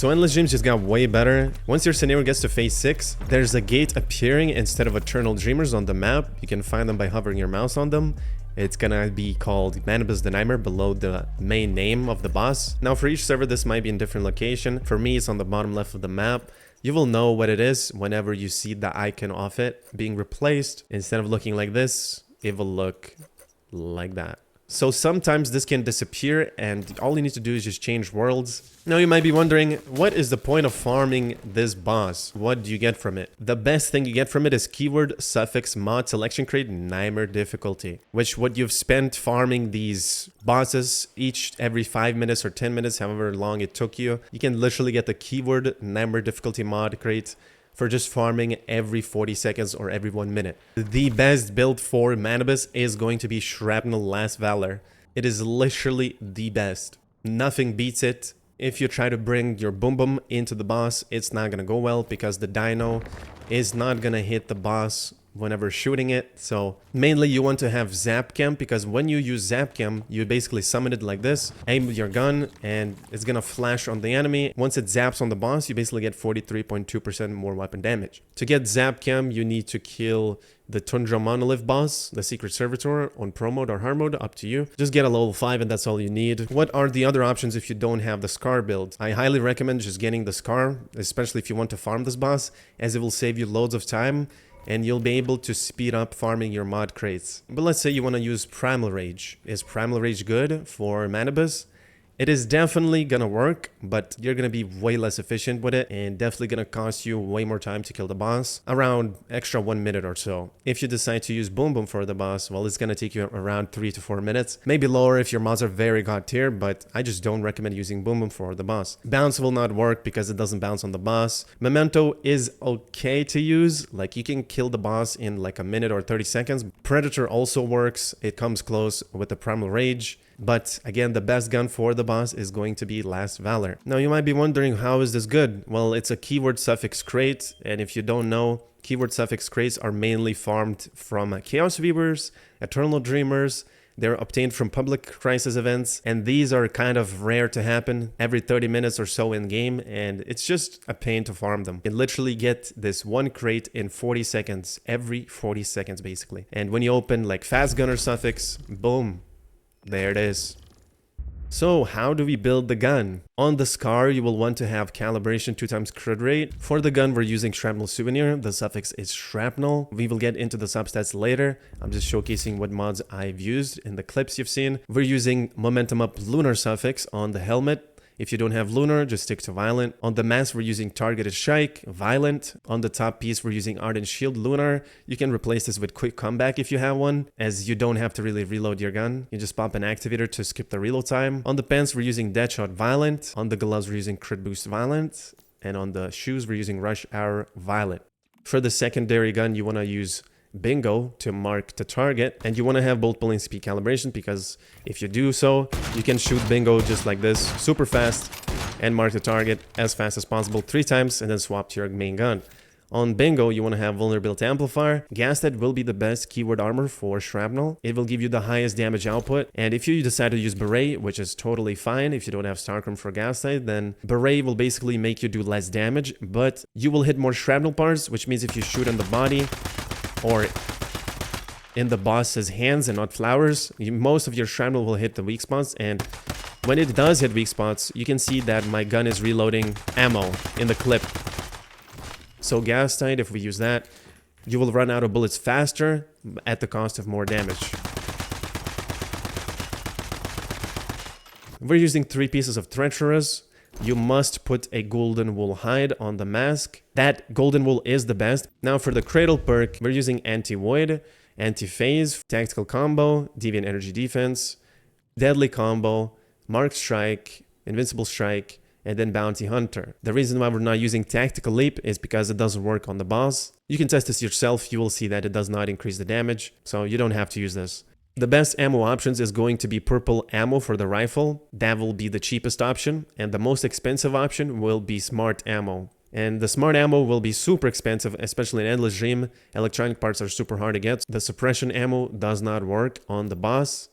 So Endless Dreams just got way better. Once your scenario gets to phase 6, there's a gate appearing instead of Eternal Dreamers on the map. You can find them by hovering your mouse on them. It's gonna be called Manibus the Nightmare below the main name of the boss. Now for each server this might be in different location. For me it's on the bottom left of the map. You will know what it is whenever you see the icon of it being replaced. Instead of looking like this, it will look like that. So sometimes this can disappear and all you need to do is just change worlds. Now you might be wondering, what is the point of farming this boss? What do you get from it? The best thing you get from it is keyword suffix mod selection crate nightmare difficulty, which what you've spent farming these bosses every 5 minutes or 10 minutes, however long it took you, you can literally get the keyword nightmare difficulty mod crate for just farming every 40 seconds or every 1 minute. The best build for Manibus is going to be Shrapnel Last Valor. It is literally the best. Nothing beats it. If you try to bring your Boom Boom into the boss, it's not gonna go well because the dino is not gonna hit the boss whenever shooting it. So mainly you want to have Zap Cam, because when you use Zap Cam, you basically summon it like this, aim with your gun, and it's gonna flash on the enemy. Once it zaps on the boss, you basically get 43.2% more weapon damage. To get Zap Cam, you need to kill the Tundra Monolith boss, the Secret Servitor, on Pro mode or Hard mode, up to you. Just get a level 5 and that's all you need. What are the other options if you don't have the Scar build? I highly recommend just getting the Scar, especially if you want to farm this boss, as it will save you loads of time and you'll be able to speed up farming your mod crates. But let's say you want to use Primal Rage. Is Primal Rage good for Manibus? It is definitely gonna work, but you're gonna be way less efficient with it and definitely gonna cost you way more time to kill the boss, around extra 1 minute or so. If you decide to use Boom Boom for the boss, well, it's gonna take you around 3 to 4 minutes, maybe lower if your mods are very god tier, but I just don't recommend using Boom Boom for the boss. Bounce will not work because it doesn't bounce on the boss. Memento is okay to use, like you can kill the boss in like a minute or 30 seconds. Predator also works, it comes close with the Primal Rage. But again, the best gun for the boss is going to be Last Valor. Now you might be wondering, how is this good? Well, it's a keyword suffix crate, and if you don't know, keyword suffix crates are mainly farmed from Chaos Weavers, Eternal Dreamers. They're obtained from public crisis events, and these are kind of rare to happen every 30 minutes or so in game, and it's just a pain to farm them. You can literally get this one crate in 40 seconds, every 40 seconds basically. And when you open like Fast Gunner suffix, boom. There it is. So how do we build the gun? On the Scar, you will want to have calibration 2x crit rate. For the gun, we're using Shrapnel Souvenir. The suffix is Shrapnel. We will get into the substats later. I'm just showcasing what mods I've used in the clips you've seen. We're using Momentum Up Lunar suffix on the helmet. If you don't have Lunar, just stick to Violent. On the mask, we're using Targeted Strike, Violent. On the top piece, we're using Ardent Shield, Lunar. You can replace this with Quick Comeback if you have one, as you don't have to really reload your gun. You just pop an activator to skip the reload time. On the pants, we're using Deadshot, Violent. On the gloves, we're using Crit Boost, Violent. And on the shoes, we're using Rush Hour, Violent. For the secondary gun, you want to use Bingo to mark the target, and you want to have bolt pulling speed calibration, because if you do so, you can shoot Bingo just like this, super fast, and mark the target as fast as possible 3 times and then swap to your main gun. On Bingo, you want to have Vulnerability Amplifier. Gasted will be the best keyword armor for Shrapnel. It will give you the highest damage output, and if you decide to use Beret, which is totally fine if you don't have Starchrome for Gasted, then Beret will basically make you do less damage, but you will hit more Shrapnel parts, which means if you shoot in the body or in the boss's hands and not flowers, most of your shrapnel will hit the weak spots, and when it does hit weak spots, you can see that my gun is reloading ammo in the clip. So gas tight, if we use that, you will run out of bullets faster at the cost of more damage. We're using 3 pieces of Treacherous. You must put a golden wool hide on the mask. That golden wool is the best. Now for the Cradle perk, we're using Anti-Void, Anti-Phase, Tactical Combo, Deviant Energy Defense, Deadly Combo, Marked Strike, Invincible Strike, and then Bounty Hunter. The reason why we're not using Tactical Leap is because it doesn't work on the boss. You can test this yourself, you will see that it does not increase the damage, so you don't have to use this. The best ammo options is going to be purple ammo for the rifle. That will be the cheapest option, and the most expensive option will be smart ammo. And the smart ammo will be super expensive, especially in Endless Dream. Electronic parts are super hard to get. The suppression ammo does not work on the boss.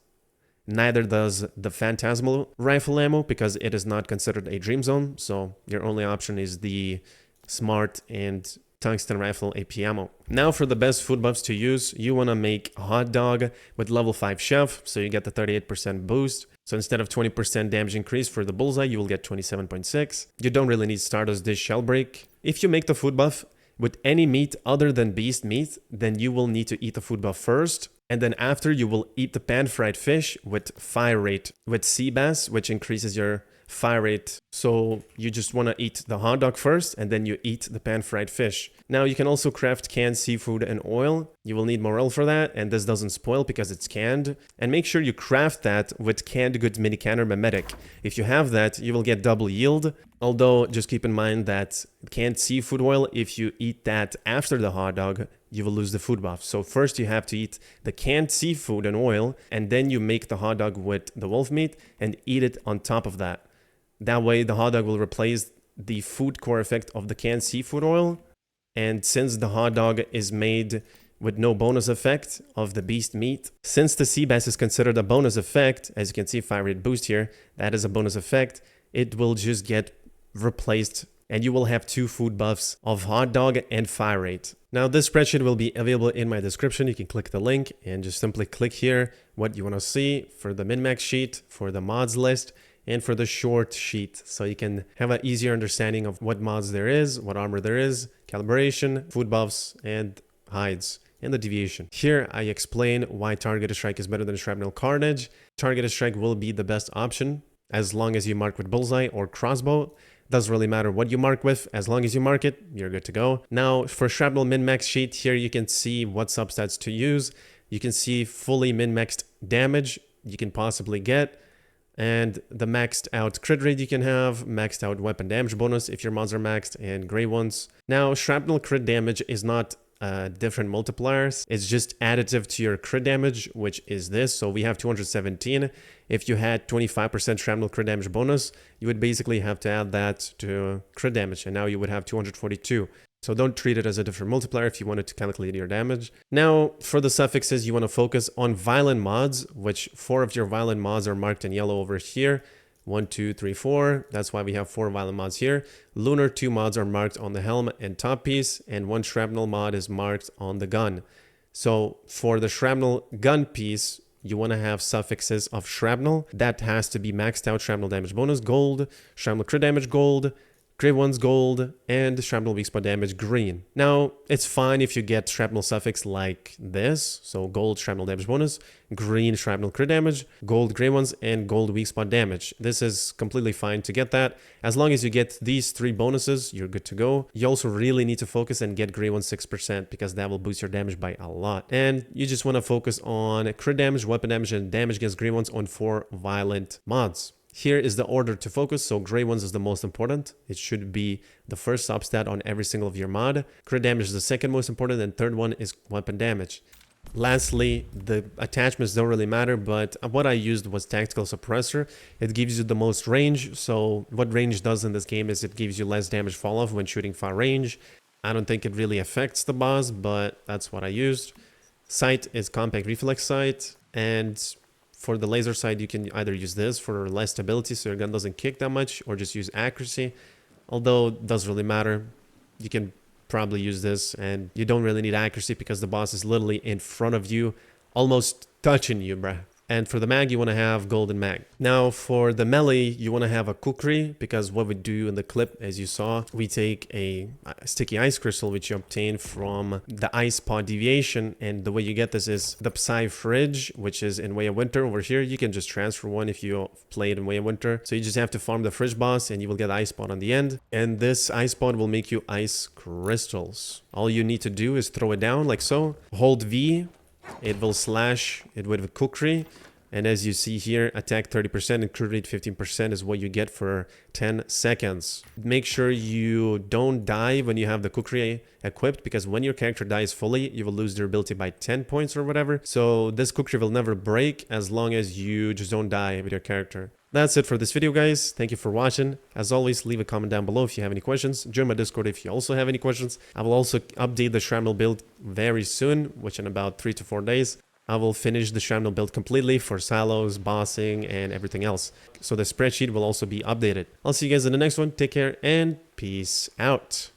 Neither does the Phantasmal rifle ammo because it is not considered a Dream Zone. So your only option is the Smart and Tungsten Rifle AP ammo. Now for the best food buffs to use, you want to make a hot dog with level 5 chef, so you get the 38% boost. So instead of 20% damage increase for the bullseye, you will get 27.6. You don't really need Stardust Dish Shell Break. If you make the food buff with any meat other than beast meat, then you will need to eat the food buff first. And then after, you will eat the pan-fried fish with fire rate, with sea bass, which increases your fire rate. So you just want to eat the hot dog first, and then you eat the pan-fried fish. Now you can also craft canned seafood and oil. You will need more oil for that, and this doesn't spoil because it's canned. And make sure you craft that with canned goods mini canner mimetic. If you have that, you will get double yield. Although just keep in mind that canned seafood oil, if you eat that after the hot dog, you will lose the food buff. So first you have to eat the canned seafood and oil, and then you make the hot dog with the wolf meat and eat it on top of that. That way the hot dog will replace the food core effect of the canned seafood oil. And since the hot dog is made with no bonus effect of the beast meat, since the sea bass is considered a bonus effect, as you can see fire rate boost here, that is a bonus effect, it will just get replaced and you will have 2 food buffs of hot dog and fire rate. Now this spreadsheet will be available in my description. You can click the link and just simply click here what you want to see for the min-max sheet, for the mods list, and for the short sheet, so you can have an easier understanding of what mods there is, what armor there is, calibration, food buffs, and hides, and the deviation. Here I explain why Targeted Strike is better than Shrapnel Carnage. Targeted Strike will be the best option as long as you mark with Bullseye or Crossbow. Doesn't really matter what you mark with, as long as you mark it, you're good to go. Now for Shrapnel min-max sheet, here you can see what substats to use. You can see fully min-maxed damage you can possibly get, and the maxed out crit rate you can have, maxed out weapon damage bonus if your mods are maxed, and gray ones. Now, shrapnel crit damage is not different multipliers. It's just additive to your crit damage, which is this. So we have 217. If you had 25% shrapnel crit damage bonus, you would basically have to add that to crit damage, and now you would have 242. So don't treat it as a different multiplier if you wanted to calculate your damage. Now, for the suffixes, you want to focus on violent mods, which 4 of your violent mods are marked in yellow over here. 1, 2, 3, 4. That's why we have 4 violent mods here. Lunar 2 mods are marked on the helm and top piece, and 1 shrapnel mod is marked on the gun. So for the shrapnel gun piece, you want to have suffixes of shrapnel. That has to be maxed out shrapnel damage bonus gold, shrapnel crit damage gold, gray ones gold, and shrapnel weak spot damage green. Now, it's fine if you get shrapnel suffix like this, so gold shrapnel damage bonus, green shrapnel crit damage, gold gray ones, and gold weak spot damage. This is completely fine to get that. As long as you get these 3 bonuses, you're good to go. You also really need to focus and get gray ones 6% because that will boost your damage by a lot. And you just want to focus on crit damage, weapon damage, and damage against gray ones on 4 violent mods. Here is the order to focus, so gray ones is the most important. It should be the first substat on every single of your mod. Crit damage is the second most important, and third one is weapon damage. Lastly, the attachments don't really matter, but what I used was Tactical Suppressor. It gives you the most range, so what range does in this game is it gives you less damage fall off when shooting far range. I don't think it really affects the boss, but that's what I used. Sight is Compact Reflex Sight, and for the laser sight, you can either use this for less stability so your gun doesn't kick that much, or just use accuracy. Although it doesn't really matter. You can probably use this, and you don't really need accuracy because the boss is literally in front of you, almost touching you, bruh. And for the mag, you want to have golden mag. Now for the melee, you want to have a kukri, because what we do in the clip, as you saw, we take a sticky ice crystal, which you obtain from the ice pod deviation. And the way you get this is the Psy Fridge, which is in Way of Winter over here. You can just transfer one if you played in Way of Winter. So you just have to farm the fridge boss and you will get ice pod on the end. And this ice pod will make you ice crystals. All you need to do is throw it down like so. Hold V. It will slash it with a kukri, and as you see here, attack 30% and crit rate 15% is what you get for 10 seconds. Make sure you don't die when you have the kukri equipped, because when your character dies fully, you will lose durability by 10 points or whatever. So this kukri will never break as long as you just don't die with your character. That's it for this video, guys. Thank you for watching. As always, leave a comment down below if you have any questions. Join my Discord if you also have any questions. I will also update the Shrapnel build very soon, which in about 3 to 4 days. I will finish the Shrapnel build completely for silos, bossing, and everything else. So the spreadsheet will also be updated. I'll see you guys in the next one. Take care and peace out.